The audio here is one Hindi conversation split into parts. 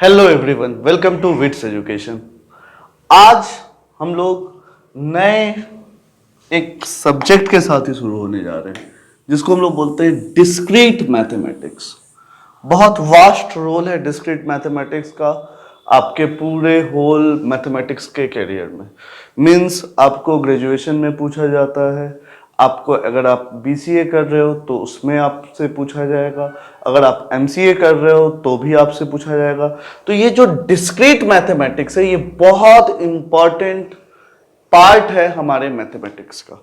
Hello everyone, welcome to Vits education. आज हम लोग नए एक सब्जेक्ट के साथ ही शुरू होने जा रहे हैं जिसको हम लोग बोलते हैं डिस्क्रीट मैथमेटिक्स। बहुत वास्ट रोल है डिस्क्रीट मैथमेटिक्स का आपके पूरे होल मैथमेटिक्स के करियर में। मींस आपको ग्रेजुएशन में पूछा जाता है, आपको अगर आप बीसीए कर रहे हो तो उसमें आपसे पूछा जाएगा, अगर आप एमसीए कर रहे हो तो भी आपसे पूछा जाएगा। तो ये जो डिस्क्रीट मैथमेटिक्स है ये बहुत इंपॉर्टेंट पार्ट है हमारे मैथमेटिक्स का।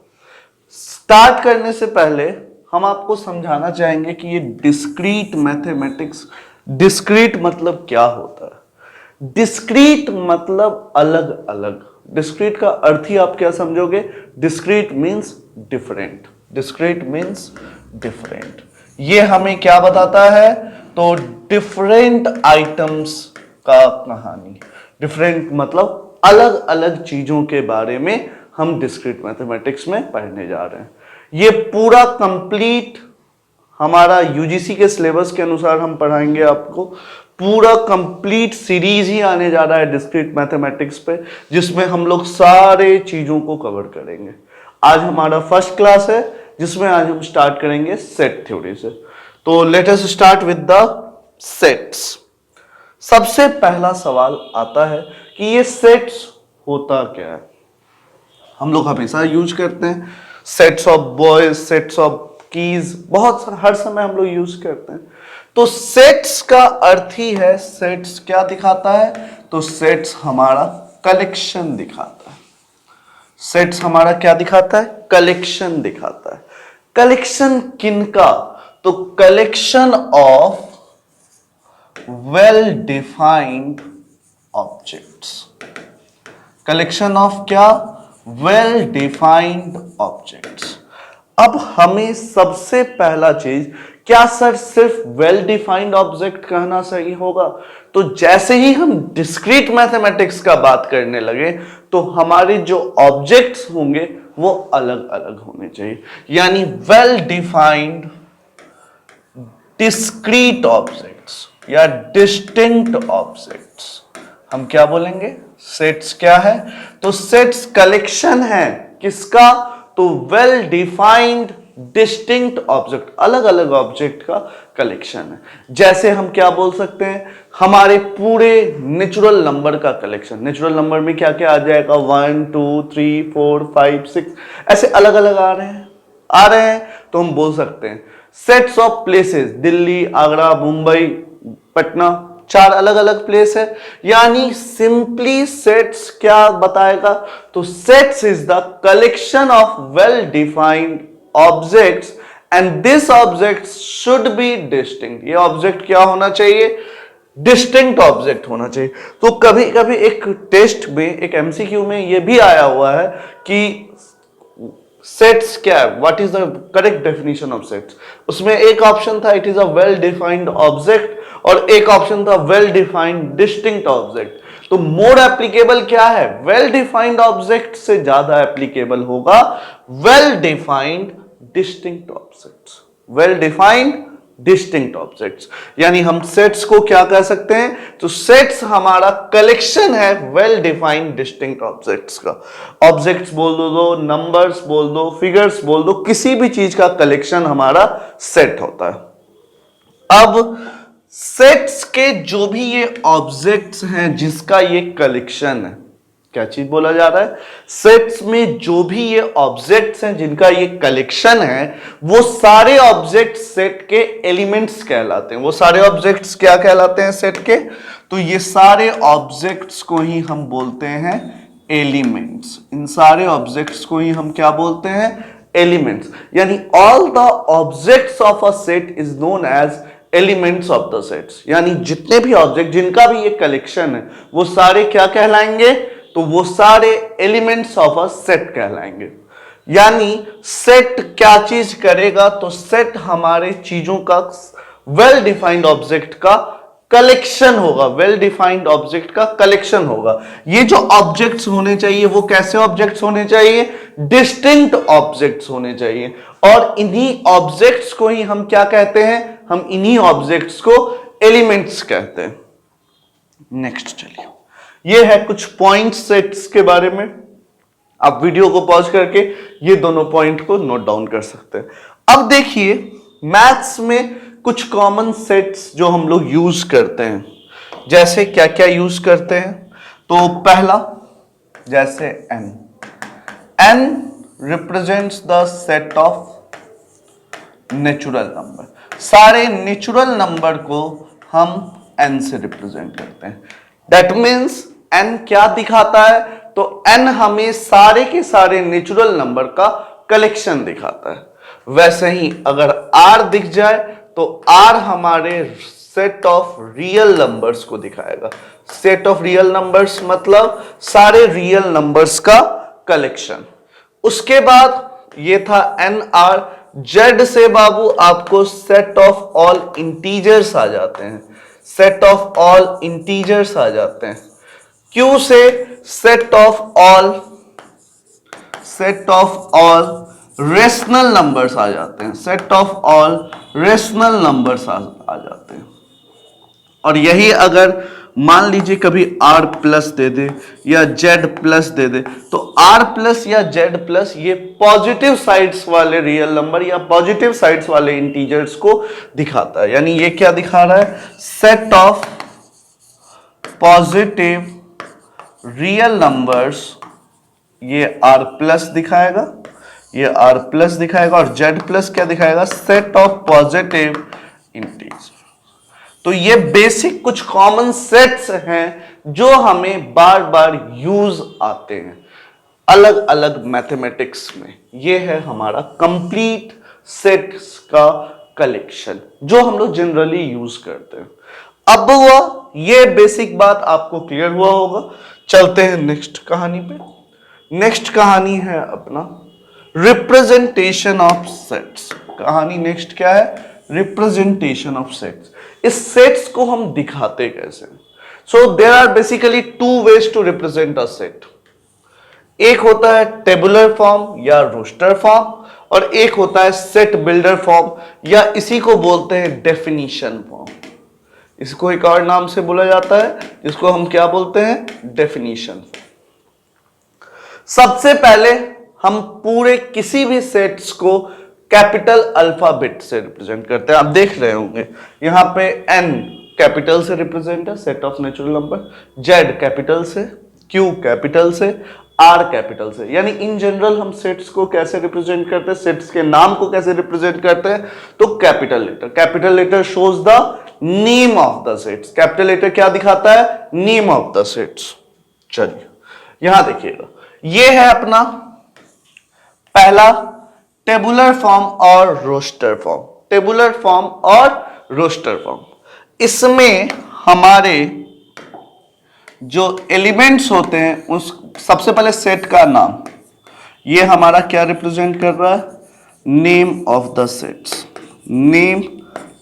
स्टार्ट करने से पहले हम आपको समझाना चाहेंगे कि ये डिस्क्रीट मैथमेटिक्स, डिस्क्रीट मतलब क्या होता है। डिस्क्रीट मतलब अलग अलग। डिस्क्रीट का अर्थ ही आप क्या समझोगे? Discrete means different. Discrete means different. ये हमें क्या बताता है? तो डिफरेंट आइटम्स का कहानी। डिफरेंट मतलब अलग अलग चीजों के बारे में हम डिस्क्रीट मैथमेटिक्स में पढ़ने जा रहे हैं। ये पूरा कंप्लीट हमारा यूजीसी के सिलेबस के अनुसार हम पढ़ाएंगे आपको। पूरा कंप्लीट सीरीज ही आने जा रहा है डिस्क्रीट मैथमेटिक्स पे, जिसमें हम लोग सारे चीजों को कवर करेंगे। आज हमारा फर्स्ट क्लास है जिसमें आज हम स्टार्ट करेंगे सेट थ्योरी से। तो let us start with the sets. सबसे पहला सवाल आता है कि ये सेट्स होता क्या है। हम लोग हमेशा यूज करते हैं sets of boys, sets of keys, बहुत हर समय हम लोग यूज करते हैं। तो सेट्स का अर्थ ही है, सेट्स क्या दिखाता है? तो सेट्स हमारा कलेक्शन दिखाता है। सेट्स हमारा क्या दिखाता है? कलेक्शन दिखाता है। कलेक्शन किनका? तो collection of well defined objects. Collection of क्या? Well defined objects. अब हमें सबसे पहला चीज, क्या सर सिर्फ वेल डिफाइंड ऑब्जेक्ट कहना सही होगा? तो जैसे ही हम डिस्क्रीट मैथमेटिक्स का बात करने लगे तो हमारे जो ऑब्जेक्ट्स होंगे वो अलग अलग होने चाहिए। यानी वेल डिफाइंड डिस्क्रीट ऑब्जेक्ट्स या डिस्टिंक्ट ऑब्जेक्ट्स हम क्या बोलेंगे? सेट्स क्या है? तो सेट्स कलेक्शन है किसका? तो वेल डिफाइंड डिस्टिंक्ट ऑब्जेक्ट, अलग अलग ऑब्जेक्ट का कलेक्शन है। जैसे हम क्या बोल सकते हैं? हमारे पूरे नेचुरल नंबर का कलेक्शन। नेचुरल नंबर में क्या क्या आ जाएगा? 1 2 3 4 5 6 ऐसे अलग अलग आ रहे हैं तो हम बोल सकते हैं sets of places. Delhi, Agra, Mumbai, Patna, 4 अलग अलग प्लेस है। यानी सिंपली सेट्स क्या बताएगा? तो sets is the collection of well defined objects and this object should be distinct. ये ऑब्जेक्ट क्या होना चाहिए? डिस्टिंक्ट ऑब्जेक्ट होना चाहिए। तो कभी कभी एक टेस्ट में, एक एमसीक्यू में ये भी आया हुआ है कि सेट्स क्या है, what is the correct definition of sets. उसमें एक ऑप्शन था it is a well defined object और एक ऑप्शन था वेल डिफाइंड डिस्टिंक्ट ऑब्जेक्ट। तो मोर एप्लीकेबल क्या है? वेल डिफाइंड ऑब्जेक्ट से ज्यादा एप्लीकेबल होगा well defined distinct objects. Well defined distinct objects यानी हम सेट्स को क्या कह सकते हैं? तो सेट्स हमारा कलेक्शन है वेल डिफाइंड डिस्टिंक्ट ऑब्जेक्ट्स का। ऑब्जेक्ट्स बोल दो, नंबर्स बोल दो, फिगर्स बोल दो, किसी भी चीज का कलेक्शन हमारा सेट होता है। अब सेट्स के जो भी ये ऑब्जेक्ट्स हैं जिसका ये कलेक्शन है, क्या चीज बोला जा रहा है? सेट्स में जो भी ये ऑब्जेक्ट्स हैं जिनका ये कलेक्शन है वो सारे ऑब्जेक्ट्स सेट के एलिमेंट्स कहलाते हैं। वो सारे ऑब्जेक्ट्स क्या कहलाते हैं सेट के? तो ये सारे ऑब्जेक्ट्स को ही हम बोलते हैं एलिमेंट्स। इन सारे ऑब्जेक्ट्स को ही हम क्या बोलते हैं? एलिमेंट्स। यानी all the objects of a set is known as elements of the sets. यानी जितने भी ऑब्जेक्ट जिनका भी ये कलेक्शन है वो सारे क्या कहलाएंगे? तो वो सारे एलिमेंट्स ऑफ अ सेट कहलाएंगे। यानी सेट क्या चीज करेगा? तो सेट हमारे चीजों का वेल डिफाइंड ऑब्जेक्ट का कलेक्शन होगा। वेल डिफाइंड ऑब्जेक्ट का कलेक्शन होगा। ये जो ऑब्जेक्ट्स होने चाहिए वो कैसे ऑब्जेक्ट्स होने चाहिए? डिस्टिंक्ट ऑब्जेक्ट्स होने चाहिए। और इन्हीं ऑब्जेक्ट्स को ही हम क्या कहते हैं? हम इन्हीं ऑब्जेक्ट्स को एलिमेंट्स कहते हैं। नेक्स्ट चलिए, ये है कुछ पॉइंट सेट्स के बारे में। आप वीडियो को पॉज करके ये दोनों पॉइंट को नोट डाउन कर सकते हैं। अब देखिए मैथ्स में कुछ कॉमन सेट्स जो हम लोग यूज करते हैं, जैसे क्या क्या यूज करते हैं। तो पहला जैसे n represents the set of natural number. सारे नेचुरल नंबर को हम n से रिप्रेजेंट करते हैं। दैट मीन्स n क्या दिखाता है, तो n हमें सारे के सारे नेचुरल नंबर का कलेक्शन दिखाता है। वैसे ही अगर r दिख जाए तो r हमारे सेट ऑफ रियल नंबर्स को दिखाएगा। सेट ऑफ रियल नंबर्स मतलब सारे रियल नंबर्स का कलेक्शन। उसके बाद ये था nr। z से बाबू आपको सेट ऑफ ऑल इंटीजर्स आ जाते हैं, सेट ऑफ ऑल इंटीजर्स आ जाते हैं। q से set of all rational numbers आ जाते हैं, set of all rational numbers आ जाते हैं। और यही अगर मान लीजिए कभी r प्लस दे दे या z प्लस दे दे, तो r प्लस या z प्लस ये पॉजिटिव साइड्स वाले रियल नंबर या पॉजिटिव साइड्स वाले इंटीजर्स को दिखाता है। यानी ये क्या दिखा रहा है, set of positive real numbers, ये r प्लस दिखाएगा, ये r प्लस दिखाएगा, और z प्लस क्या दिखाएगा, सेट ऑफ पॉजिटिव इंटीजर। तो ये बेसिक कुछ कॉमन सेट्स हैं जो हमें बार बार यूज आते हैं अलग अलग मैथमेटिक्स में। ये है हमारा कंप्लीट सेट्स का कलेक्शन जो हम लोग जनरली यूज करते हैं। अब हुआ ये बेसिक बात आपको क्लियर हुआ होगा। चलते हैं नेक्स्ट कहानी पे। नेक्स्ट कहानी है अपना रिप्रेजेंटेशन ऑफ सेट्स। कहानी नेक्स्ट क्या है, रिप्रेजेंटेशन ऑफ सेट्स। इस सेट्स को हम दिखाते कैसे। So there are basically two ways to represent a set. एक होता है टेबुलर फॉर्म या रोस्टर फॉर्म, और एक होता है सेट बिल्डर फॉर्म या इसी को बोलते हैं डेफिनेशन फॉर्म। इसको एक और नाम से बोला जाता है जिसको हम क्या बोलते हैं, डेफिनेशन। सबसे पहले हम पूरे किसी भी सेट्स को कैपिटल अल्फाबेट से रिप्रेजेंट करते हैं। आप देख रहे होंगे यहां पे n कैपिटल से रिप्रेजेंट है, set of natural number, z capital से, q कैपिटल से, r कैपिटल से। यानी इन जनरल हम सेट्स को कैसे रिप्रेजेंट करते हैं, सेट्स के नाम को कैसे रिप्रेजेंट करते हैं, तो capital letter. Capital letter shows the name of the sets. Capital letter क्या दिखाता है, नेम ऑफ द सेट्स। चलिए यहां देखिएगा, ये है अपना पहला टेबुलर फॉर्म और रोस्टर फॉर्म। टेबुलर फॉर्म और रोस्टर फॉर्म, इसमें हमारे जो एलिमेंट्स होते हैं उस सबसे पहले सेट का नाम, ये हमारा क्या रिप्रेजेंट कर रहा है, name of the sets. Name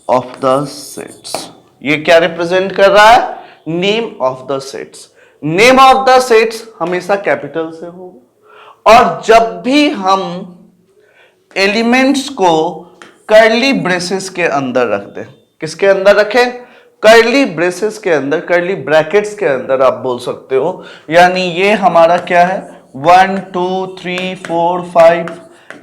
of the sets, ये क्या रिप्रेजेंट कर रहा है, name of the sets. Name of the sets हमेशा कैपिटल से होगा। और जब भी हम एलिमेंट्स को कर्ली ब्रेसेस के अंदर रख दें, किसके अंदर रखें, कर्ली ब्रेसेस के अंदर, कर्ली ब्रैकेट्स के अंदर आप बोल सकते हो। यानी ये हमारा क्या है, 1 2 3 4 5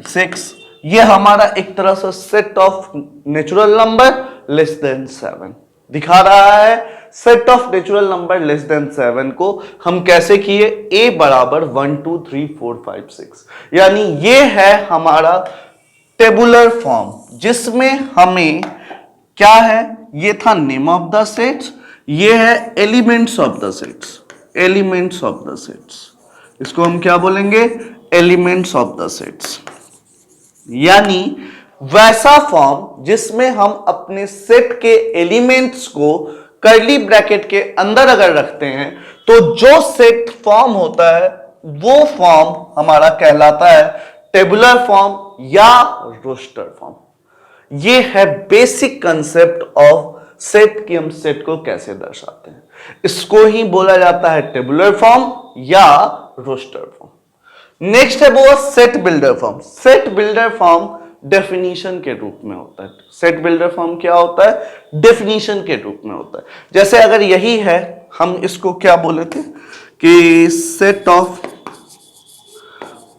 6, ये हमारा एक तरह से set of natural number less than 7 दिखा रहा है। Set of natural number less than 7 को हम कैसे किए, a बराबर 1 2 3 4 5 6। यानी ये है हमारा टेबुलर फॉर्म जिसमें हमें क्या है, ये था नेम ऑफ द सेट्स, ये है elements of the sets. Elements of the sets, इसको हम क्या बोलेंगे, एलिमेंट्स ऑफ द सेट्स। यानी वैसा फॉर्म जिसमें हम अपने सेट के एलिमेंट्स को कर्ली ब्रैकेट के अंदर अगर रखते हैं तो जो सेट फॉर्म होता है वो फॉर्म हमारा कहलाता है टेबुलर फॉर्म या रोस्टर फॉर्म। ये है बेसिक कंसेप्ट ऑफ सेट की हम सेट को कैसे दर्शाते हैं। इसको ही बोला जाता है टेबुलर फॉर्म या रोस्टर फॉर्म। नेक्स्ट है वो set builder form. Set builder form definition के रूप में होता है। सेट बिल्डर फॉर्म क्या होता है, डेफिनेशन के रूप में होता है। जैसे अगर यही है हम इसको क्या बोले थे कि set of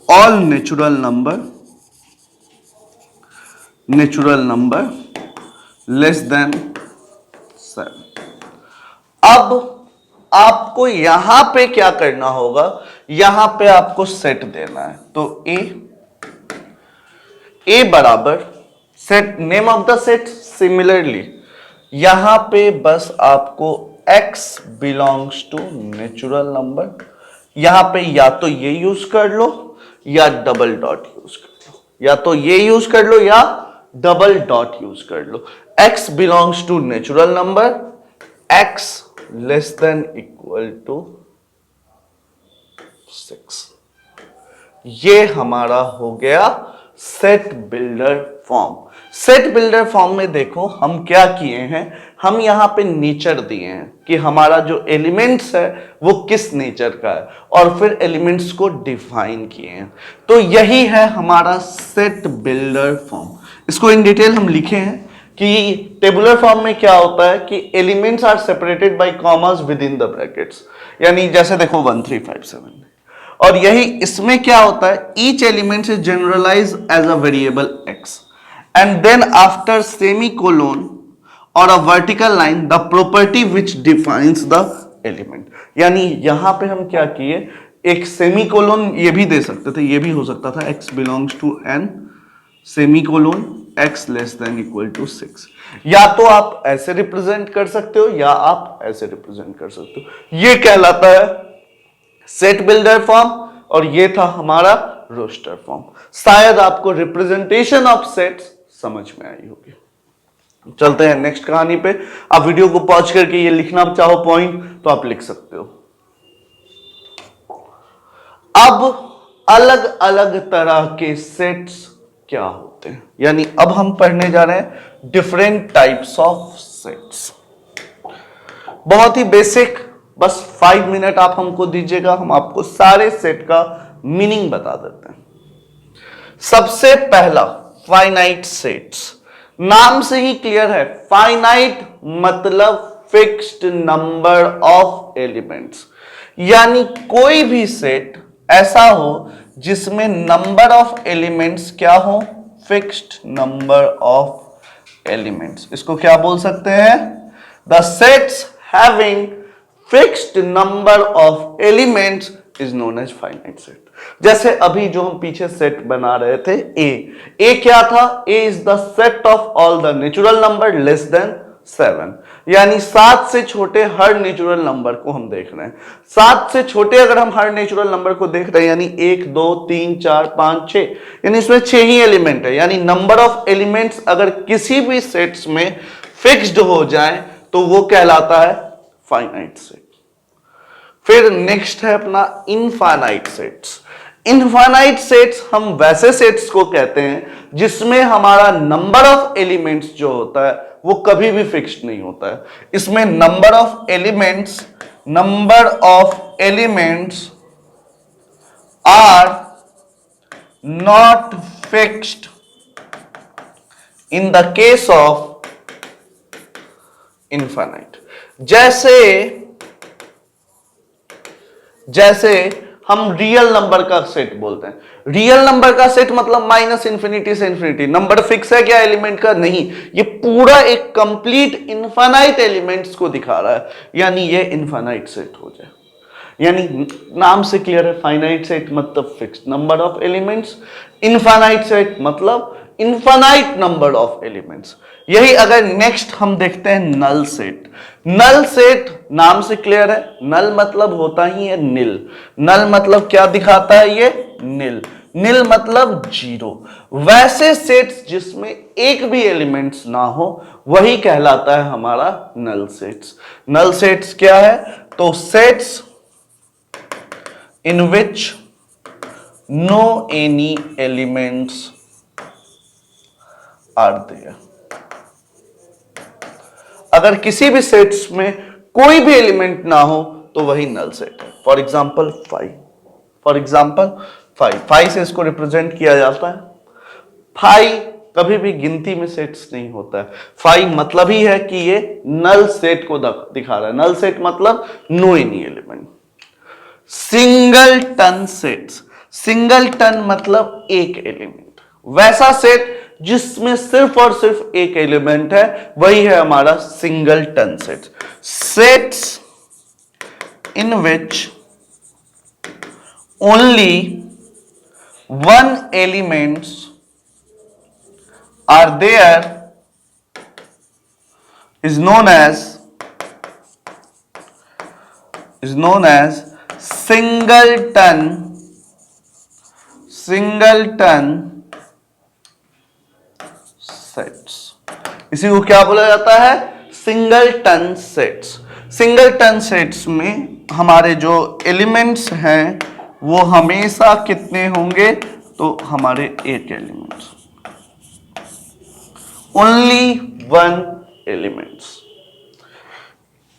all natural number less than 7। अब आपको यहां पे क्या करना होगा, यहां पे आपको सेट देना है। तो ए बराबर set, name of the set similarly यहां पे बस आपको x belongs to natural number, यहां पे या तो ये यूज कर लो या डबल डॉट यूज कर लो, या तो ये यूज कर लो या डबल डॉट यूज कर लो। x belongs to natural number, x less than equal to 6। ये हमारा हो गया set builder form. Set builder form में देखो हम क्या किए हैं, हम यहां पे नेचर दिए हैं कि हमारा जो एलिमेंट्स है वो किस नेचर का है, और फिर एलिमेंट्स को डिफाइन किए हैं। तो यही है हमारा सेट बिल्डर फॉर्म। इसको इन डिटेल हम लिखे हैं कि टेबुलर फॉर्म में क्या होता है कि elements are separated by commas within the brackets, यानी जैसे देखो 1 3 5 7, और यही इसमें क्या होता है, each element is generalize as a variable x and then after semicolon और a vertical line the property which defines the element. यानी यहां पे हम क्या किए, एक सेमीकोलन ये भी दे सकते थे, ये भी हो सकता था x belongs to n semicolon x less than equal to 6। या तो आप ऐसे रिप्रेजेंट कर सकते हो या आप ऐसे रिप्रेजेंट कर सकते हो। ये कहलाता है सेट बिल्डर फॉर्म, और ये था हमारा रोस्टर फॉर्म। शायद आपको रिप्रेजेंटेशन ऑफ सेट्स समझ में आई होगी। चलते हैं नेक्स्ट कहानी पे। आप वीडियो को पॉज करके ये लिखना चाहो पॉइंट तो आप लिख सकते हो। अब अलग अलग तरह के सेट्स क्या होते हैं, यानी अब हम पढ़ने जा रहे हैं डिफरेंट टाइप्स ऑफ सेट्स। बहुत ही बेसिक, बस 5 मिनट आप हमको दीजिएगा, हम आपको सारे सेट का मीनिंग बता देते हैं। सबसे पहला फाइनाइट सेट्स, नाम से ही क्लियर है, फाइनाइट मतलब फिक्स्ड नंबर ऑफ एलिमेंट्स, यानी कोई भी सेट ऐसा हो जिसमें नंबर ऑफ एलिमेंट्स क्या हो, फिक्स्ड नंबर ऑफ एलिमेंट्स। इसको क्या बोल सकते हैं, the sets having fixed number of elements is known as finite set. जैसे अभी जो हम पीछे सेट बना रहे थे ए क्या था, A is the set of all the natural number less than 7, यानी 7 से छोटे हर नेचुरल नंबर को हम देख रहे हैं। 7 से छोटे अगर हम हर नेचुरल नंबर को देख रहे हैं, यानी 1 2 3 4 5 6, यानी इसमें 6 ही एलिमेंट है, यानी नंबर ऑफ एलिमेंट्स अगर किसी भी सेट्स में फिक्स्ड हो जाए तो वो कहलाता है फाइनाइट सेट। फिर नेक्स्ट है अपना इनफाइनाइट सेट्स। इनफाइनाइट सेट्स हम वैसे सेट्स को कहते हैं जिसमें हमारा नंबर ऑफ एलिमेंट्स जो होता है वो कभी भी फिक्स्ड नहीं होता है। इसमें number of elements are not fixed in the case of infinite. जैसे हम रियल नंबर का सेट बोलते हैं। रियल नंबर का सेट मतलब माइनस इंफिनिटी से इंफिनिटी। नंबर फिक्स है क्या एलिमेंट का? नहीं, ये पूरा एक कंप्लीट इनफाइनाइट एलिमेंट्स को दिखा रहा है, यानी ये इनफाइनाइट सेट हो जाए। यानी नाम से क्लियर है, फाइनाइट सेट मतलब fixed number of elements, infinite set मतलब इनफाइनाइट नंबर ऑफ एलिमेंट्स। यही अगर नेक्स्ट हम देखते हैं नल सेट। नल सेट नाम से क्लियर है, नल मतलब होता ही है निल। नल मतलब क्या दिखाता है ये? निल। निल मतलब जीरो। वैसे सेट्स जिसमें एक भी एलिमेंट्स ना हो वही कहलाता है हमारा नल सेट्स। नल सेट्स क्या है? तो sets in which no any elements are there. अगर किसी भी सेट्स में कोई भी एलिमेंट ना हो तो वही नल सेट है। फॉर एग्जाम्पल 5 से इसको रिप्रेजेंट किया जाता है। 5 कभी भी गिनती में सेट्स नहीं होता है। 5 मतलब ही है कि ये नल सेट को दिखा रहा है। नल सेट मतलब no any element. Singleton sets, singleton मतलब एक एलिमेंट, वैसा सेट जिसमें सिर्फ और सिर्फ एक एलिमेंट है, वही है हमारा singleton set. Sets in which only one elements are there is known as singleton sets। इसी को क्या बोला जाता है? Singleton sets. सिंगलटन सेट्स में हमारे जो एलिमेंट्स हैं वो हमेशा कितने होंगे? तो हमारे एक elements, only one elements.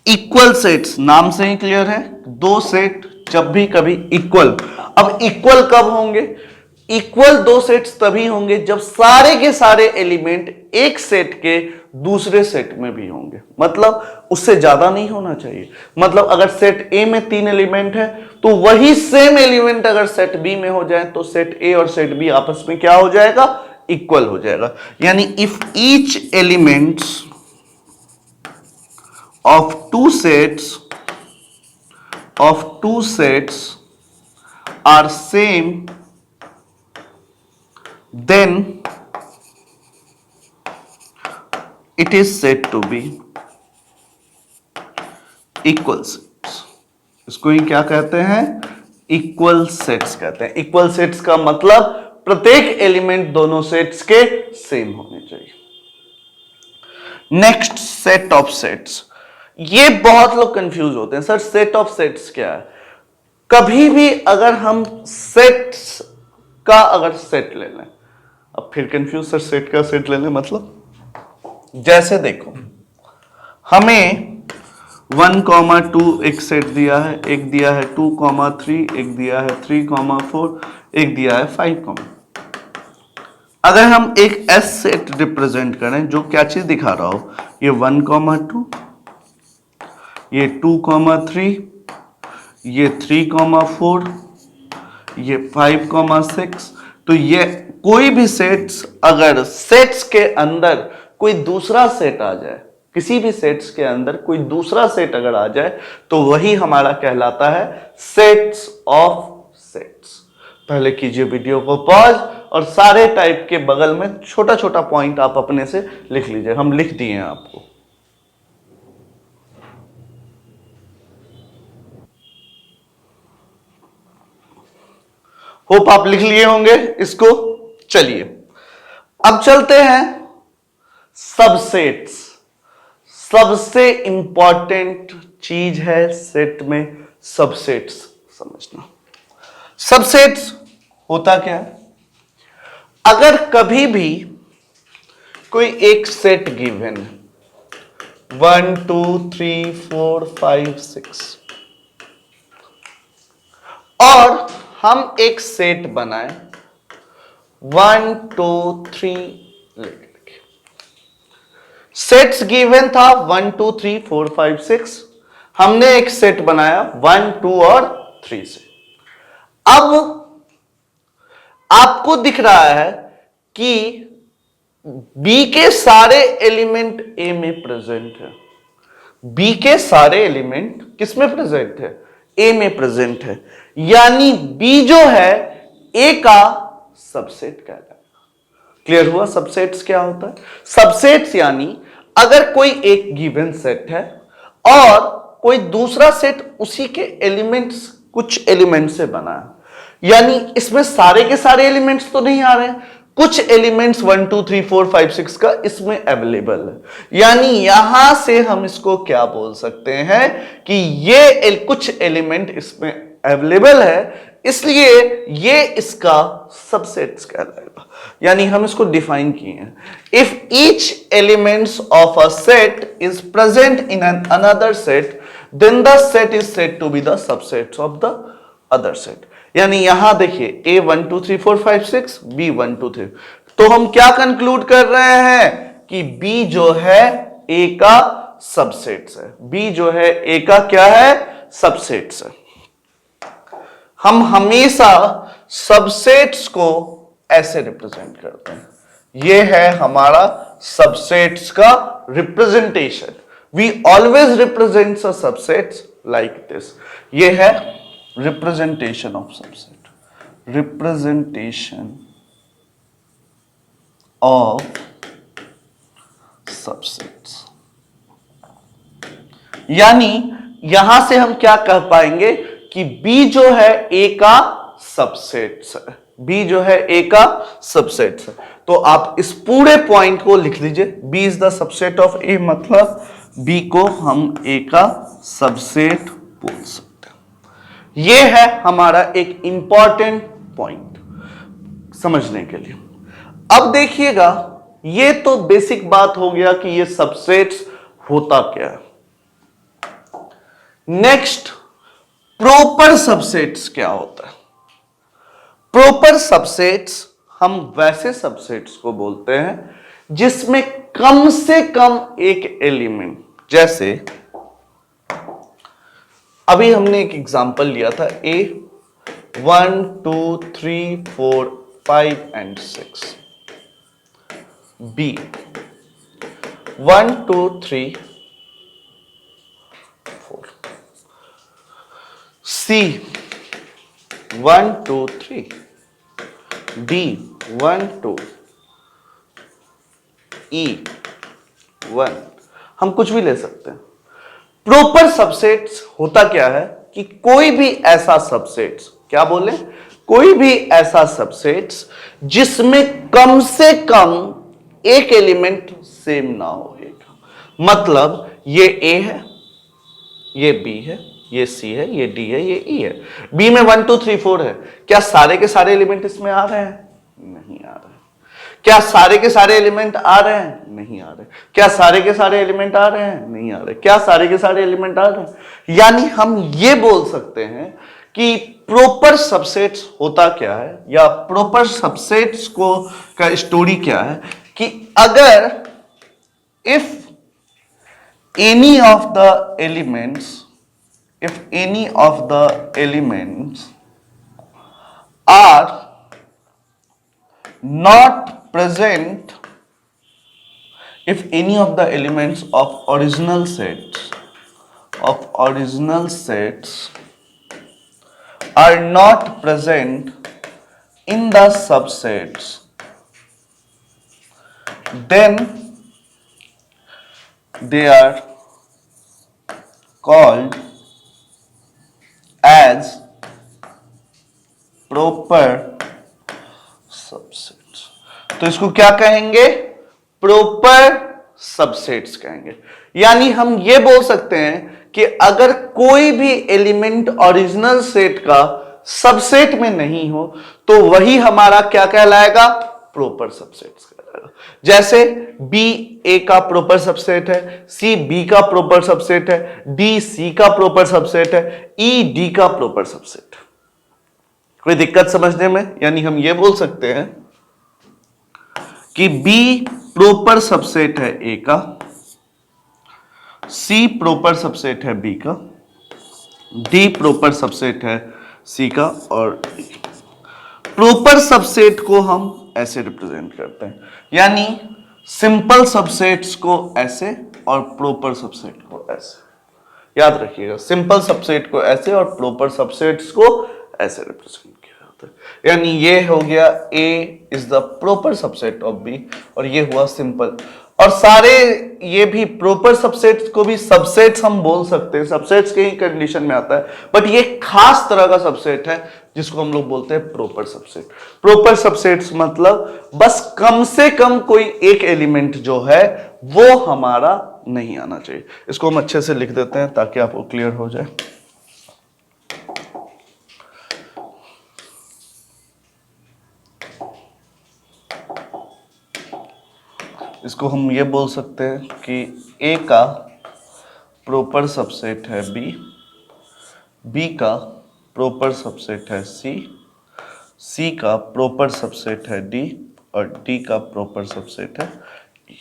Equal sets, नाम से ही क्लियर है, दो सेट जब भी कभी इक्वल। अब इक्वल कब होंगे? इक्वल दो सेट्स तभी होंगे जब सारे के सारे एलिमेंट एक सेट के दूसरे सेट में भी होंगे। मतलब उससे ज्यादा नहीं होना चाहिए। मतलब अगर सेट ए में 3 एलिमेंट है तो वही सेम एलिमेंट अगर सेट बी में हो जाए तो सेट ए और सेट बी आपस में क्या हो जाएगा? इक्वल हो जाएगा। यानी if each elements of two sets are same, then it is said to be equal sets। इसको ही क्या कहते हैं? इक्वल सेट्स कहते हैं। इक्वल सेट्स का मतलब प्रत्येक एलिमेंट दोनों सेट्स के सेम होने चाहिए। Next, set of sets. ये बहुत लोग कंफ्यूज होते हैं, सर सेट ऑफ सेट्स क्या है? कभी भी अगर हम सेट्स का अगर सेट ले लें, अब फिर कंफ्यूज, सर सेट का सेट ले लें मतलब? जैसे देखो, हमें 1,2 एक सेट दिया है, एक दिया है 2,3, एक दिया है 3,4, एक दिया है 5, अगर हम एक एस सेट रिप्रेजेंट करें जो क्या चीज दिखा रहा हो, ये 1,2, ये 2,3, ये 3,4, ये 5,6, तो ये कोई भी सेट्स, अगर सेट्स के अंदर कोई दूसरा सेट आ जाए, किसी भी सेट्स के अंदर कोई दूसरा सेट अगर आ जाए तो वही हमारा कहलाता है सेट्स ऑफ सेट्स। पहले कीजिए वीडियो को पॉज और सारे टाइप के बगल में छोटा छोटा पॉइंट आप अपने से लिख लीजिए। हम लिख दिए हैं आपको। होप आप लिख लिए होंगे इसको। चलिए अब चलते हैं सबसेट्स। सबसे इंपॉर्टेंट चीज है सेट में सबसेट्स समझना। सबसेट्स होता क्या है? अगर कभी भी कोई एक सेट गिवन है, 1 2 3 4 5 6, और हम एक सेट बनाए 1 2 3 लिखे। सेट्स गिवन था 1 2 3 4 5 6, हमने एक सेट बनाया 1 2 और 3 से। अब आपको दिख रहा है कि बी के सारे एलिमेंट ए में प्रेजेंट है। बी के सारे एलिमेंट किस में प्रेजेंट है? ए में प्रेजेंट है। यानी बी जो है ए का सबसेट कहलाएगा। क्लियर हुआ सबसेट्स क्या होता है? सबसेट्स यानी अगर कोई एक गिवन सेट है और कोई दूसरा सेट उसी के एलिमेंट्स, कुछ एलिमेंट से बना है, यानी इसमें सारे के सारे एलिमेंट्स तो नहीं आ रहे हैं, कुछ एलिमेंट्स 1 2 3 4 5 6 का इसमें अवेलेबल है। यानी यहां से हम इसको क्या बोल सकते हैं कि ये कुछ एलिमेंट इसमें अवेलेबल है, इसलिए ये इसका सबसेट्स कहलाएगा। यानी हम इसको डिफाइन किए हैं, if each elements of a set is present in an another set then the set is said to be the subsets of the other set. यानी यहां देखिए A 1 2 3 4 5 6, B 1 2 3, तो हम क्या कंक्लूड कर रहे हैं कि B जो है A का सबसेट्स है। B जो है A का क्या है? सबसेट्स है। हम हमेशा सबसेट्स को ऐसे रिप्रेजेंट करते हैं। यह है हमारा सबसेट्स का representation. We always represents a subsets like this. यह है representation of subset, representation of subsets. यानी यहां से हम क्या कह पाएंगे कि B जो है A का सबसेट्स है। B जो है A का सबसेट्स है। तो आप इस पूरे पॉइंट को लिख लीजिए, B is the subset of A, मतलब B को हम A का सबसेट बोल सकते हैं। यह है हमारा एक इंपॉर्टेंट पॉइंट समझने के लिए। अब देखिएगा, ये तो बेसिक बात हो गया कि ये सबसेट्स होता क्या है। नेक्स्ट, प्रॉपर सबसेट्स क्या होता है? प्रॉपर सबसेट्स हम वैसे सबसेट्स को बोलते हैं जिसमें कम से कम एक एलिमेंट, जैसे अभी हमने एक एग्जांपल लिया था A 1 2 3 4 5 and 6, B 1 2 3 4, C 1 2 3, D 1 2, E 1, हम कुछ भी ले सकते हैं। प्रॉपर सबसेट्स होता क्या है कि कोई भी ऐसा सबसेट्स, क्या बोले, कोई भी ऐसा सबसेट्स जिसमें कम से कम एक एलिमेंट सेम ना होगा। मतलब ये A है, ये B है, ये C है, ये D है, ये E है। B में 1 2 3 4 है, क्या सारे के सारे एलिमेंट इसमें आ रहे हैं? नहीं आ रहे। क्या सारे के सारे एलिमेंट आ रहे हैं? नहीं आ रहे। क्या सारे के सारे एलिमेंट आ रहे हैं? नहीं आ रहे। क्या सारे के सारे एलिमेंट आ रहे हैं? यानी हम ये बोल सकते हैं कि प्रॉपर सबसेट्स होता क्या है, या प्रॉपर सबसेट्स को का स्टोरी क्या है कि अगर if any of the elements, if any of the elements are not present, if any of the elements of original sets are not present in the subsets, then they are called as proper subsets. तो इसको क्या कहेंगे? प्रॉपर सबसेट्स कहेंगे। यानी हम ये बोल सकते हैं कि अगर कोई भी एलिमेंट ओरिजिनल सेट का सबसेट में नहीं हो तो वही हमारा क्या कहलाएगा? प्रॉपर सबसेट्स कहलाएगा। जैसे B A का प्रॉपर सबसेट है, C B का प्रॉपर सबसेट है, D C का प्रॉपर सबसेट है, E D का प्रॉपर सबसेट है। कोई दिक्कत समझने में? यानी हम ये बोल सकते हैं कि B प्रॉपर सबसेट है A का, C प्रॉपर सबसेट है B का, D प्रॉपर सबसेट है C का, और प्रॉपर सबसेट को हम ऐसे रिप्रेजेंट करते हैं। यानी सिंपल सबसेट्स को ऐसे और प्रॉपर सबसेट को ऐसे। याद रखिएगा, सिंपल सबसेट को ऐसे और प्रॉपर सबसेट्स को ऐसे रिप्रेजेंट किया जाता है। यानी ये हो गया A is the proper subset of B, और ये हुआ सिंपल। और सारे ये भी प्रॉपर सबसेट्स को भी सबसेट्स हम बोल सकते हैं, सबसेट्स के ही कंडीशन में आता है, बट ये खास तरह का सबसेट है जिसको हम लोग बोलते हैं प्रॉपर सबसेट। प्रॉपर सबसेट्स मतलब बस कम से कम कोई एक एलिमेंट जो है वो हमारा नहीं आना चाहिए। इसको हम अच्छे से लिख देते हैं ताकि आपको क्लियर हो जाए। इसको हम ये बोल सकते हैं कि A का प्रॉपर सबसेट है B, B का प्रॉपर सबसेट है C, C का प्रॉपर सबसेट है D, और डी का प्रॉपर सबसेट है E।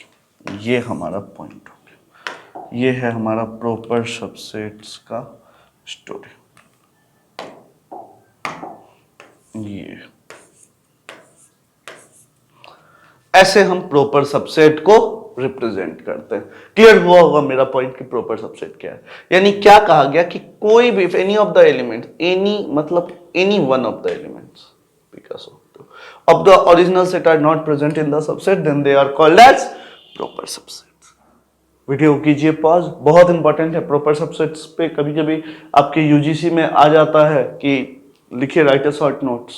ये हमारा पॉइंट हो गया, ये है हमारा प्रॉपर सबसेट्स का स्टोरी। ये ऐसे हम प्रॉपर सबसेट को रिप्रेजेंट करते हैं। क्लियर हुआ होगा मेरा पॉइंट कि प्रॉपर सबसेट क्या है। यानी क्या कहा गया कि कोई भी any of the elements, any मतलब any one of the elements because of the original set are not present in the subset, then they are called as proper subsets। Video कीजिए पॉज, बहुत इंपॉर्टेंट है। प्रॉपर सबसेट्स पे कभी कभी आपके यूजीसी में आ जाता है कि लिखिए राइट अ शॉर्ट नोट्स,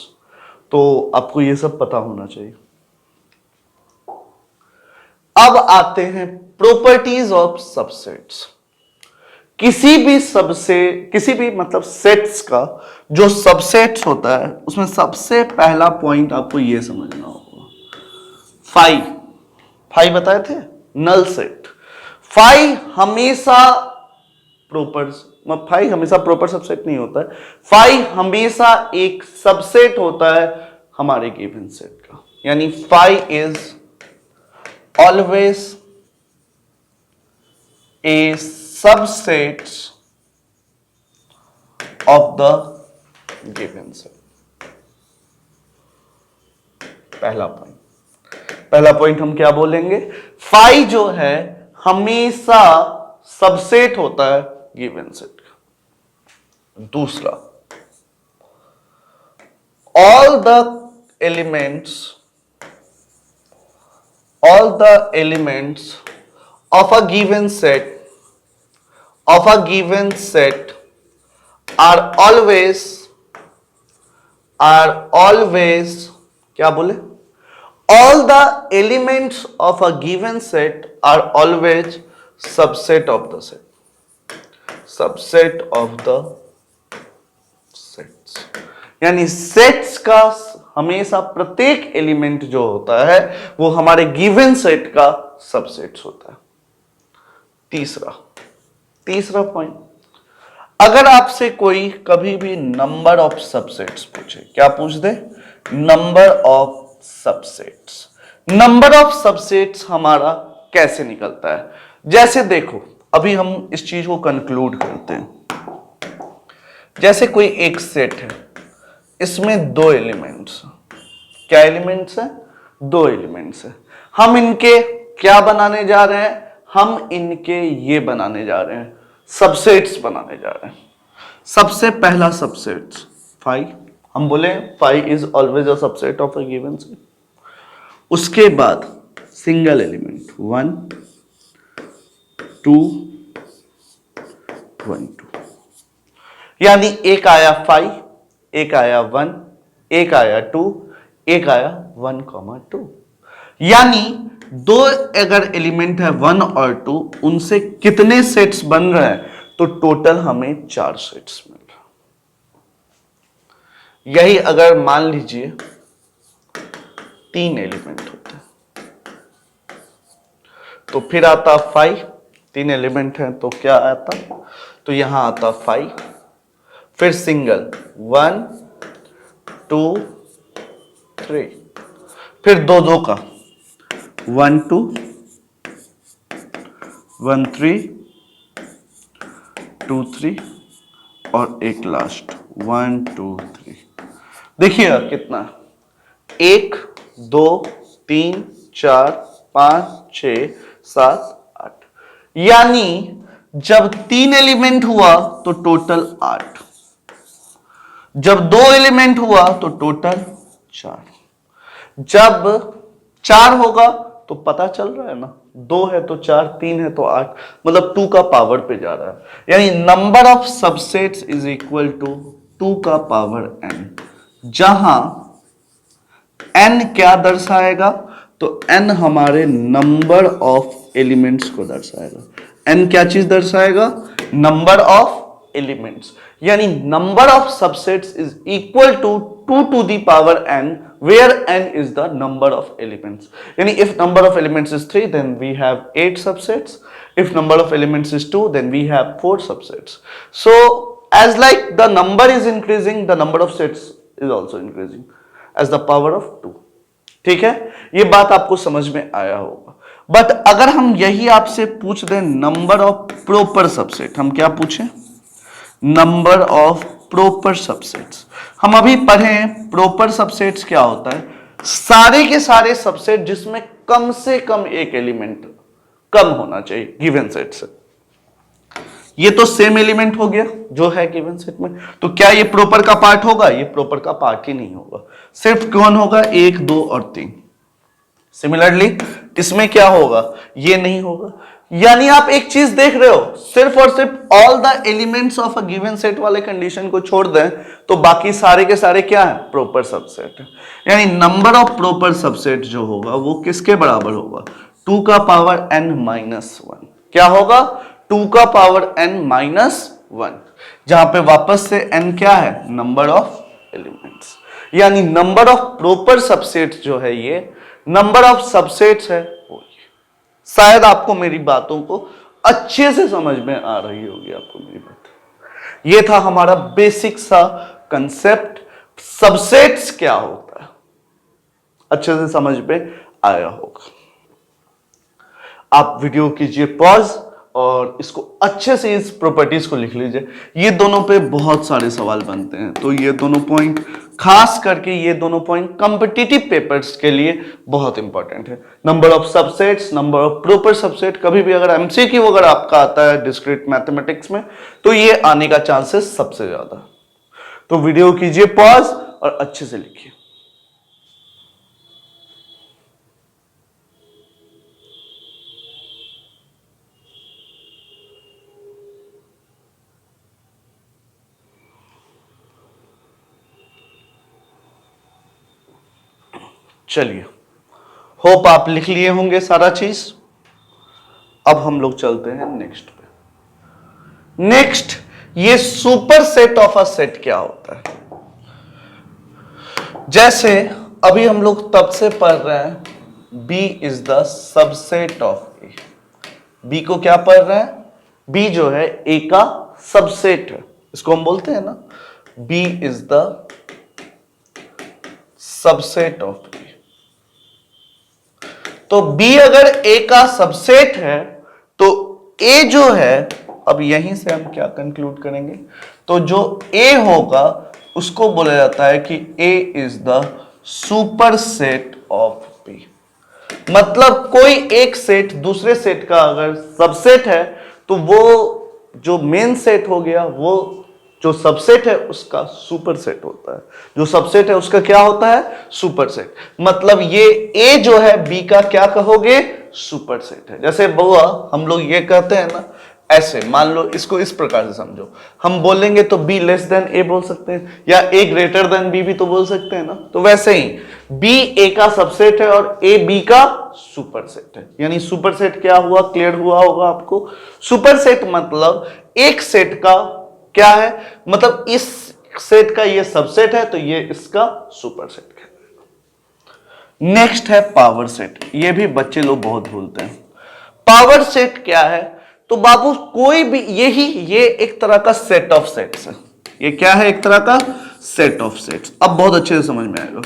तो आपको ये सब पता होना चाहिए। अब आते हैं प्रॉपर्टीज ऑफ सबसेट्स। किसी भी मतलब सेट्स का जो सबसेट्स होता है उसमें सबसे पहला पॉइंट आपको यह समझना होगा, फाई बताए थे, नल सेट। फाई हमेशा प्रॉपर सबसेट नहीं होता है। फाई हमेशा एक सबसेट होता है हमारे गिवन सेट का। यानी phi is always a subset of the given set. पहला पॉइंट हम क्या बोलेंगे, फाई जो है हमेशा सबसेट होता है गिवन सेट का। दूसरा, all the elements of a given set are always क्या बोले, all the elements of a given set are always subset of the sets। यानी सेट्स का हमेशा प्रत्येक एलिमेंट जो होता है वो हमारे गिवन सेट का सबसेट्स होता है। तीसरा पॉइंट, अगर आपसे कोई कभी भी नंबर ऑफ सबसेट्स पूछे, क्या पूछ दे, number of subsets. Number of subsets हमारा कैसे निकलता है, जैसे देखो अभी हम इस चीज को कंक्लूड करते हैं। जैसे कोई एक सेट है, इसमें दो एलिमेंट्स, क्या एलिमेंट्स है, दो एलिमेंट्स है। हम इनके क्या बनाने जा रहे हैं, हम इनके ये बनाने जा रहे हैं, सबसेट्स बनाने जा रहे हैं। सबसे पहला सबसेट्स फाई, हम बोले phi is always a subset of a given set. उसके बाद सिंगल एलिमेंट 1 2 1 2, यानी एक आया 5, एक आया 1, एक आया 2, एक आया 1, 2। यानी दो अगर एलिमेंट है 1 और 2, उनसे कितने सेट्स बन रहे हैं, तो टोटल हमें 4 सेट्स मिल रहा। यही अगर मान लीजिए 3 एलिमेंट होते तो फिर आता 5, 3 एलिमेंट है तो क्या आता, तो यहां आता 5, फिर सिंगल 1 2 3, फिर दो का 1 2 1 3 2 3 और एक लास्ट 1 2 3। देखिएगा कितना, 1 2 3 4 5 6 7 8। यानी जब 3 एलिमेंट हुआ तो टोटल 8, जब 2 एलिमेंट हुआ तो टोटल 4, जब 4 होगा तो पता चल रहा है ना, 2 है तो 4, 3 है तो 8, मतलब 2 का पावर पे जा रहा है। यानी number of subsets is equal to 2 का पावर n, जहां n क्या दर्शाएगा, तो n हमारे नंबर ऑफ एलिमेंट्स को दर्शाएगा। n क्या चीज दर्शाएगा, नंबर ऑफ एलिमेंट्स। यानी number of subsets is equal to 2 to the power n, where n is the number of elements। यानी if number of elements is 3, then we have 8 subsets। if number of elements is 2, then we have 4 subsets। so as like the number is increasing, the number of sets is also increasing as the power of 2। ठीक है, ये बात आपको समझ में आया होगा। बट अगर हम यही आपसे पूछ दें नंबर ऑफ प्रॉपर सबसेट, हम क्या पूछें? Number of proper subsets. हम अभी पढ़े प्रॉपर सबसेट्स क्या होता है, सारे के सारे सबसेट जिसमें कम से कम एक एलिमेंट कम होना चाहिए गिवन सेट से। ये तो सेम एलिमेंट हो गया जो है गिवन सेट में, तो क्या ये प्रॉपर का पार्ट होगा? ये प्रॉपर का पार्ट ही नहीं होगा। सिर्फ कौन होगा? 1, 2 और 3। सिमिलरली इसमें क्या होगा? ये नहीं होगा। यानी आप एक चीज देख रहे हो, सिर्फ और सिर्फ all the elements of a given set वाले कंडीशन को छोड़ दें तो बाकी सारे के सारे क्या है? Proper subset. यानी नंबर ऑफ प्रॉपर सबसेट जो होगा वो किसके बराबर होगा? 2 का पावर n माइनस 1। क्या होगा? 2 का पावर n माइनस 1, जहां पे वापस से n क्या है? Number of elements. यानी नंबर ऑफ प्रॉपर सबसेट जो है ये नंबर ऑफ सबसेट्स है वो। शायद आपको मेरी बातों को अच्छे से समझ में आ रही होगी आपको मेरी बात। ये था हमारा बेसिक सा कंसेप्ट, सबसेट्स क्या होता है, अच्छे से समझ में आया होगा। आप वीडियो कीजिए पॉज और इसको अच्छे से इस प्रॉपर्टीज को लिख लीजिए। ये दोनों पे बहुत सारे सवाल बनते हैं, तो ये दोनों पॉइंट, खास करके ये दोनों पॉइंट कॉम्पिटिटिव पेपर्स के लिए बहुत इंपॉर्टेंट है। Number of subsets, number of proper subset. कभी भी अगर एमसीक्यू अगर आपका आता है डिस्क्रीट मैथमेटिक्स में तो ये आने का चांसेस सबसे ज्यादा। तो वीडियो कीजिए पॉज और अच्छे से लिखिए। चलिए, होप आप लिख लिए होंगे सारा चीज। अब हम लोग चलते हैं नेक्स्ट पे। नेक्स्ट, ये super set of a set क्या होता है? जैसे अभी हम लोग तब से पढ़ रहे हैं B is the subset of A। B को क्या पढ़ रहे हैं? B जो है A का सबसेट है, इसको हम बोलते हैं ना B is the subset of A। तो B अगर A का सबसेट है तो A जो है, अब यहीं से हम क्या कंक्लूड करेंगे, तो जो A होगा उसको बोला जाता है कि A is the super set of B। मतलब कोई एक सेट दूसरे सेट का अगर सबसेट है तो वो जो मेन सेट हो गया वो जो सबसेट है उसका सुपर सेट होता है। जो सबसेट है उसका क्या होता है? Super set. मतलब ये A जो है B का क्या कहोगे? सुपर सेट है। जैसे बुआ हम लोग ये कहते हैं ना, ऐसे मान लो, इसको इस प्रकार से समझो, हम बोलेंगे तो B लेस देन A बोल सकते हैं, या A ग्रेटर देन B भी तो बोल सकते हैं ना। तो वैसे ही B A का सबसेट है और A B का सुपर सेट है। यानी सुपर सेट क्या हुआ? क्लियर हुआ होगा आपको। सुपर सेट मतलब एक सेट का क्या है, मतलब इस सेट का ये सबसेट है तो ये इसका सुपर सेट है। नेक्स्ट है पावर सेट। ये भी बच्चे लोग बहुत भूलते हैं। पावर सेट क्या है? तो बाबू कोई भी, ये एक तरह का सेट ऑफ सेट्स है। ये क्या है? एक तरह का सेट ऑफ सेट्स। अब बहुत अच्छे से समझ में आएगा।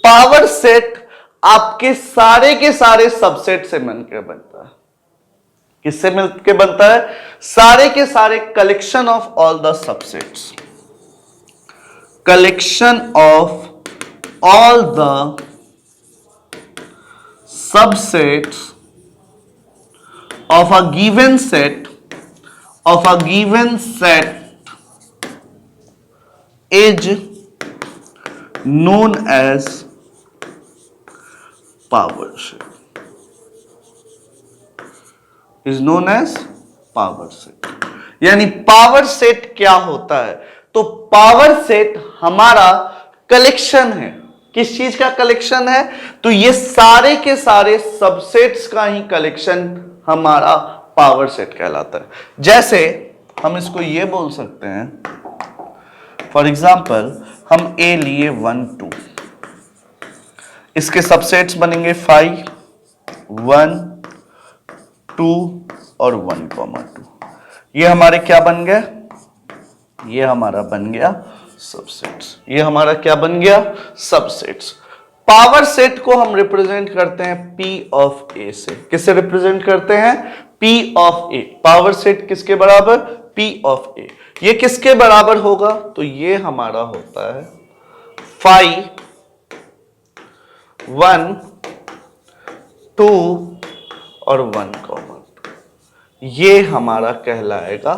पावर सेट आपके सारे के सारे सबसेट से मिलकर बनता है। किससे मिलकर बनता है? सारे के सारे collection of all the subsets. Collection of all the subsets of a given set is known as power set. Is known as power set. यानी पावर सेट क्या होता है? तो पावर सेट हमारा कलेक्शन है। किस चीज का कलेक्शन है? तो ये सारे के सारे सबसेट्स का ही कलेक्शन हमारा पावर सेट कहलाता है। जैसे हम इसको ये बोल सकते हैं, फॉर एग्जाम्पल हम A लिए 1 2, इसके सबसेट्स बनेंगे 5 1 2 और 1,2। ये हमारे क्या बन गया? ये हमारा बन गया सबसेट्स। ये हमारा क्या बन गया? सबसेट्स। पावर सेट को हम रिप्रेजेंट करते हैं P ऑफ A से। किससे रिप्रेजेंट करते हैं? P of A। Power set किसके बराबर? P of A। ये किसके बराबर होगा? तो ये हमारा होता है फाई 1 2 और 1 कॉमन। ये हमारा कहलाएगा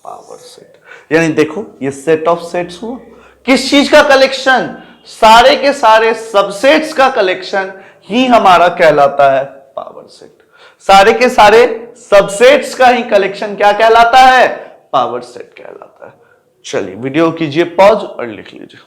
पावर सेट। यानी देखो ये सेट ऑफ सेट्स हुआ। किस चीज का कलेक्शन? सारे के सारे सबसेट्स का कलेक्शन ही हमारा कहलाता है पावर सेट। सारे के सारे सबसेट्स का ही कलेक्शन क्या कहलाता है? पावर सेट कहलाता है। चलिए वीडियो कीजिए पॉज और लिख लीजिए।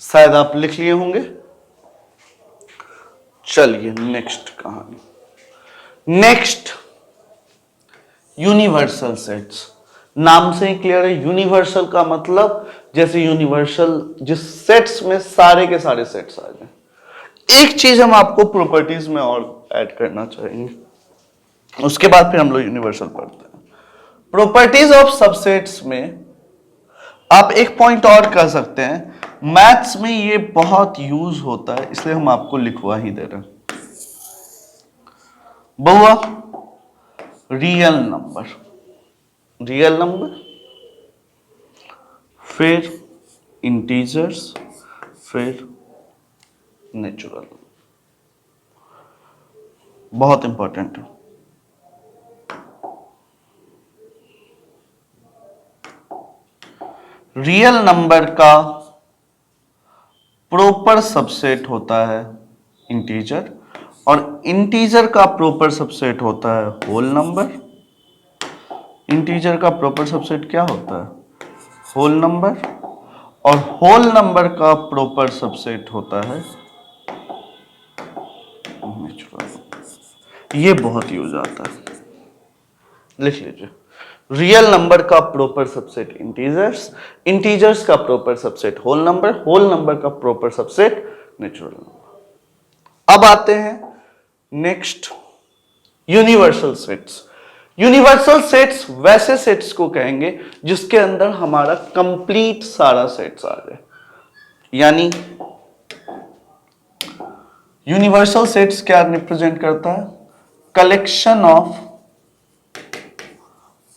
शायद आप लिख लिए होंगे। चलिए नेक्स्ट कहानी। Next universal sets. नाम से ही क्लियर है, यूनिवर्सल का मतलब जैसे यूनिवर्सल जिस सेट्स में सारे के सारे सेट्स आ जाए। एक चीज हम आपको प्रॉपर्टीज में और ऐड करना चाहेंगे, उसके बाद फिर हम लोग यूनिवर्सल पढ़ते हैं। प्रॉपर्टीज ऑफ सबसेट्स में आप एक पॉइंट और कर सकते हैं, मैथ्स में ये बहुत यूज होता है इसलिए हम आपको लिखवा ही दे रहे हैं। बहुआ रियल नंबर, रियल नंबर, फिर इंटीजर्स, फिर नेचुरल। बहुत इंपॉर्टेंट है। रियल नंबर का प्रॉपर सबसेट होता है इंटीजर, और इंटीजर का प्रॉपर सबसेट होता है होल नंबर। इंटीजर का प्रॉपर सबसेट क्या होता है? Whole number. और होल नंबर का प्रॉपर सबसेट होता है नेचुरल। ये बहुत यूज आता है, लिख लीजिए। रियल नंबर का प्रॉपर सबसेट इंटीजर्स, इंटीजर्स का proper subset whole number, whole number का प्रॉपर सबसेट नेचुरल नंबर। अब आते हैं next universal sets. Universal sets वैसे सेट्स को कहेंगे जिसके अंदर हमारा कंप्लीट सारा सेट्स आ जाए। यानी यूनिवर्सल सेट्स क्या रिप्रेजेंट करता है? Collection of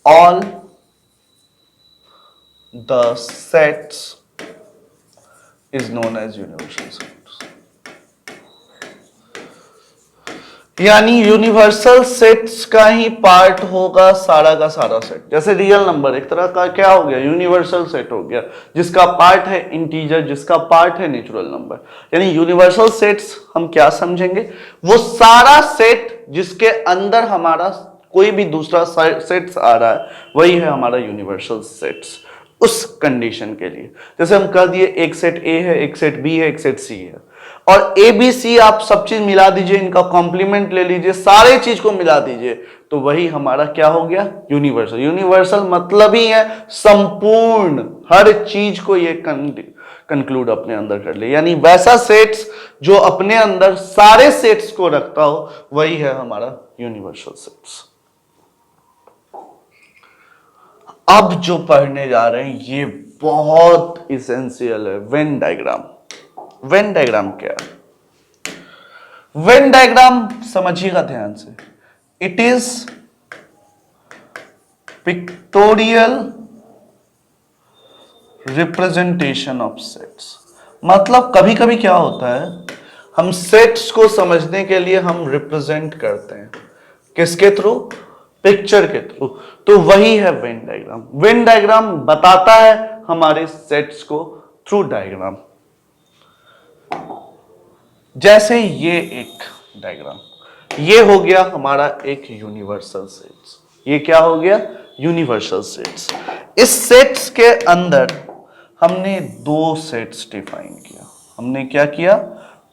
all the sets is known as universal sets। यानी यूनिवर्सल सेट्स का ही पार्ट होगा सारा का सारा सेट। जैसे रियल नंबर एक तरह का क्या हो गया? यूनिवर्सल सेट हो गया, जिसका पार्ट है इंटीजर, जिसका पार्ट है नेचुरल नंबर। यानी यूनिवर्सल सेट्स हम क्या समझेंगे? वो सारा सेट जिसके अंदर हमारा कोई भी दूसरा सेट्स आ रहा है, वही है हमारा यूनिवर्सल सेट्स। उस कंडीशन के लिए जैसे हम कह दिए एक सेट ए है, एक सेट बी है, एक सेट सी है, और ए बी सी आप सब चीज मिला दीजिए, इनका कॉम्प्लीमेंट ले लीजिए, सारे चीज को मिला दीजिए, तो वही हमारा क्या हो गया? यूनिवर्सल। यूनिवर्सल मतलब ही है संपूर्ण, हर चीज को ये कंक्लूड अपने अंदर कर ले। यानी वैसा सेट्स जो अपने अंदर सारे सेट्स को रखता हो, वही है हमारा यूनिवर्सल सेट्स। अब जो पढ़ने जा रहे हैं ये बहुत इसेंशियल है, वेन डायग्राम। वेन डायग्राम क्या है? वेन डायग्राम समझिएगा ध्यान से। It is pictorial representation of sets. मतलब कभी कभी क्या होता है, हम सेट्स को समझने के लिए हम रिप्रेजेंट करते हैं, किसके थ्रू? पिक्चर के थ्रू। तो वही है वेन डायग्राम। वेन डायग्राम बताता है हमारे सेट्स को थ्रू डायग्राम। जैसे ये एक डायग्राम, ये हो गया हमारा एक यूनिवर्सल सेट्स। ये क्या हो गया? Universal sets. इस सेट्स के अंदर हमने दो सेट्स डिफाइन किया। हमने क्या किया?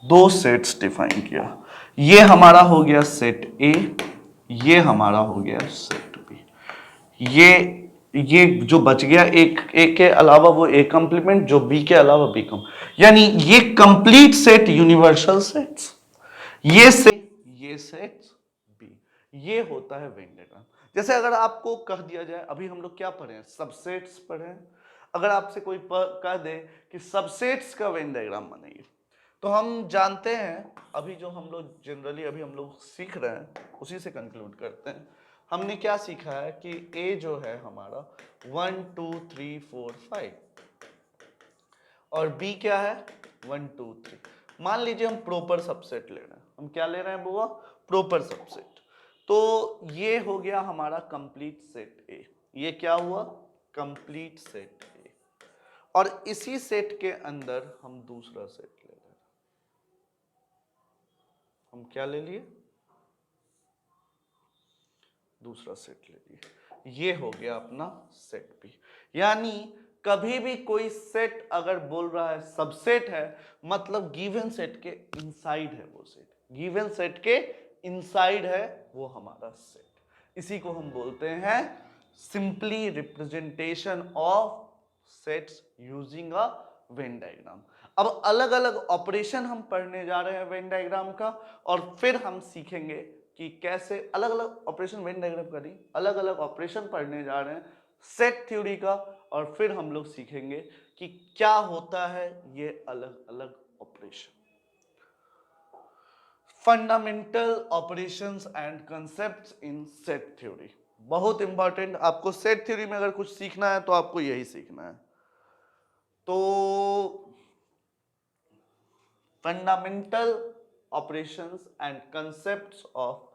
दो सेट्स डिफाइन किया। ये हमारा हो गया सेट ए, ये हमारा हो गया सेट बी। ये ये जो बच गया एक ए के अलावा वो ए कॉम्प्लीमेंट, जो बी के अलावा बी कम, यानी ये कंप्लीट सेट यूनिवर्सल सेट्स, ये सेट्स बी, ये होता है वेन डायग्राम। जैसे अगर आपको कह दिया जाए, अभी हम लोग क्या पढ़े हैं, सबसेट्स पढ़े हैं, अगर आपसे कोई कह दे कि सबसेट्स का वेन डायग्राम बनाइए, तो हम जानते हैं, अभी जो हम लोग जनरली अभी हम लोग सीख रहे हैं उसी से कंक्लूड करते हैं। हमने क्या सीखा है कि ए जो है हमारा 1 2 3 4 5 और बी क्या है 1 2 3। मान लीजिए हम प्रॉपर सबसेट ले रहे हैं, हम क्या ले रहे हैं बुआ, प्रॉपर सबसेट। तो ये हो गया हमारा कंप्लीट सेट ए, ये क्या हुआ कंप्लीट सेट ए, और इसी सेट के अंदर हम दूसरा सेट ले रहे हैं, हम क्या ले लिए, दूसरा सेट ले लिए, ये हो गया अपना सेट बी। यानी कभी भी कोई सेट अगर बोल रहा है सबसेट है, मतलब गिवन सेट के इनसाइड है वो सेट, गिवन सेट के इनसाइड है वो हमारा सेट। इसी को हम बोलते हैं simply representation of sets using a Venn diagram. अब अलग अलग ऑपरेशन हम पढ़ने जा रहे हैं वेन डायग्राम का, और फिर हम सीखेंगे कि कैसे अलग अलग ऑपरेशन वेन डायग्राम का नहीं, अलग अलग ऑपरेशन पढ़ने जा रहे हैं सेट थ्योरी का, और फिर हम लोग सीखेंगे कि क्या होता है ये अलग अलग operation. Fundamental operations and concepts in set theory, बहुत इंपॉर्टेंट। आपको सेट थ्योरी में अगर कुछ सीखना है तो आपको यही सीखना है। तो fundamental operations and concepts of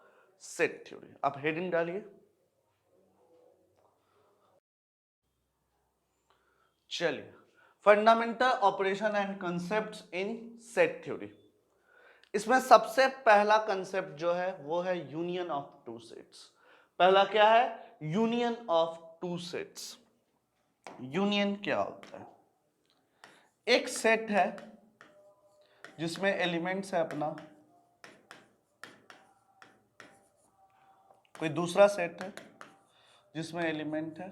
set theory, आप हेडिंग डालिए। चलिए, fundamental operation and concepts in set theory. इसमें सबसे पहला कंसेप्ट जो है वो है यूनियन ऑफ टू सेट्स। पहला क्या है, union of two sets. Union क्या होता है, एक सेट है जिसमें एलिमेंट्स है अपना, कोई दूसरा सेट है जिसमें एलिमेंट है,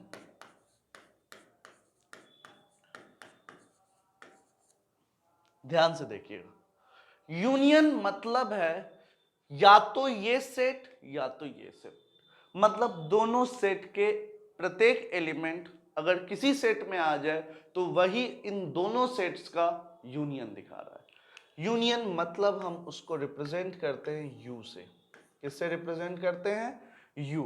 ध्यान से देखिएगा। यूनियन मतलब है या तो ये सेट या तो ये सेट, मतलब दोनों सेट के प्रत्येक एलिमेंट अगर किसी सेट में आ जाए तो वही इन दोनों सेट्स का यूनियन दिखा रहा है। यूनियन मतलब हम उसको रिप्रेजेंट करते हैं यू से। किससे रिप्रेजेंट करते हैं, यू।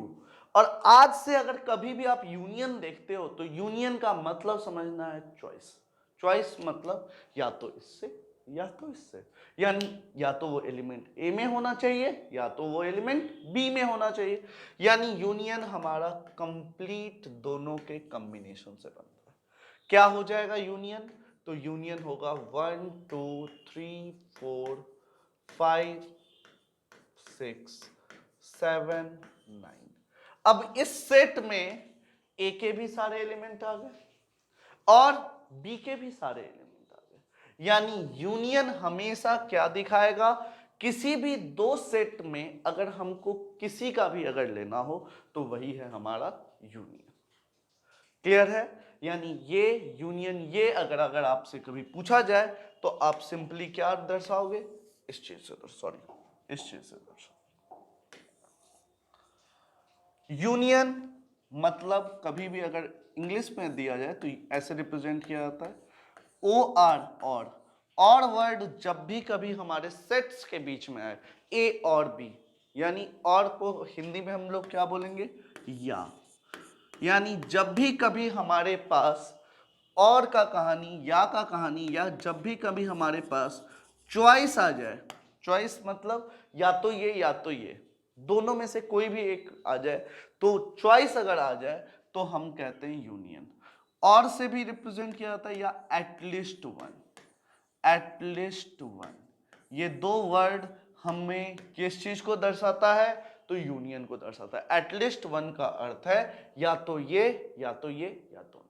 और आज से अगर कभी भी आप यूनियन देखते हो तो यूनियन का मतलब समझना है चॉइस। चॉइस मतलब या तो इससे या तो इससे, यानी या तो वो एलिमेंट ए में होना चाहिए या तो वो एलिमेंट बी में होना चाहिए। यानी यूनियन हमारा कंप्लीट दोनों के कॉम्बिनेशन से बनता है। क्या हो जाएगा यूनियन, तो यूनियन होगा 1 2 3 4 5 6 7 9। अब इस सेट में ए के भी सारे एलिमेंट आ गए और बी के भी सारे एलिमेंट आ गए। यानी यूनियन हमेशा क्या दिखाएगा, किसी भी दो सेट में अगर हमको किसी का भी अगर लेना हो तो वही है हमारा यूनियन। क्लियर है, यानी ये यूनियन, ये अगर अगर आपसे कभी पूछा जाए तो आप सिंपली क्या दर्शाओगे, इस चीज से सॉरी इस चीज से दर्शाओ। यूनियन मतलब कभी भी अगर इंग्लिश में दिया जाए तो ऐसे रिप्रेजेंट किया जाता है ओ आर, और वर्ड जब भी कभी हमारे सेट्स के बीच में आए, ए और बी, यानी और को हिंदी में हम लोग क्या बोलेंगे, या। यानी जब भी कभी हमारे पास और का कहानी या का कहानी, या जब भी कभी हमारे पास चॉइस आ जाए, चॉइस मतलब या तो ये या तो ये, दोनों में से कोई भी एक आ जाए, तो चॉइस अगर आ जाए तो हम कहते हैं यूनियन। और से भी रिप्रेजेंट किया जाता है, या एटलीस्ट वन, एटलीस्ट वन। ये दो वर्ड हमें किस चीज को दर्शाता है, तो यूनियन को दर्शाता है। एटलीस्ट वन का अर्थ है या तो ये या तो ये या तो,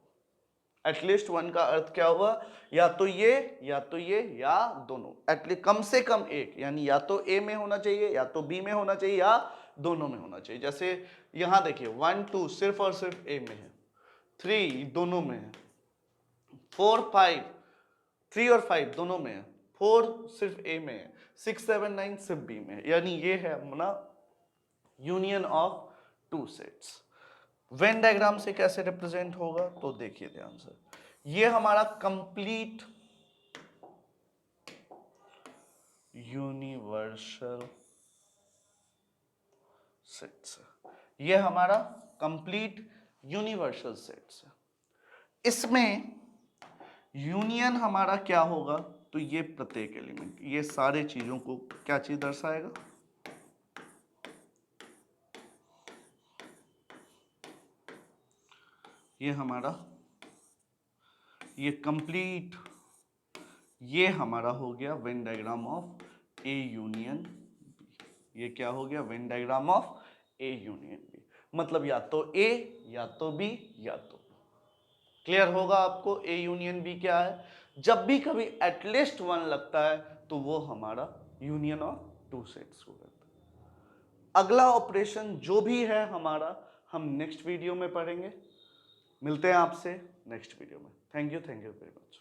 एटलीस्ट वन का अर्थ क्या हुआ, या तो ये या तो ये या दोनों, एटलीस्ट कम से कम एक, यानी या तो ए में होना चाहिए या तो बी में होना चाहिए या दोनों में होना चाहिए। जैसे यहां देखिए 1 2 सिर्फ और सिर्फ ए में है, 3 दोनों में है, 4 5, 3 और 5 दोनों में है, 4 सिर्फ ए में है, 6 7 9 सिर्फ बी में है। यानी ये है अपना union of two sets. Venn diagram से कैसे रिप्रेजेंट होगा तो देखिए ध्यान से, ये हमारा कंप्लीट यूनिवर्सल सेट्स है, ये हमारा कंप्लीट यूनिवर्सल सेट्स है। इसमें यूनियन हमारा क्या होगा, तो ये प्रत्येक एलिमेंट, ये सारे चीजों को क्या चीज दर्शाएगा, ये हमारा, ये कंप्लीट, ये हमारा हो गया Venn diagram of A union B. ये क्या हो गया, Venn diagram of A union B, मतलब या तो ए या तो बी या तो। क्लियर होगा आपको ए यूनियन बी क्या है। जब भी कभी एटलीस्ट 1 लगता है तो वो हमारा यूनियन ऑफ टू सेट्स होगा। अगला ऑपरेशन जो भी है हमारा, हम नेक्स्ट वीडियो में पढ़ेंगे। मिलते हैं आपसे नेक्स्ट वीडियो में। Thank you very much.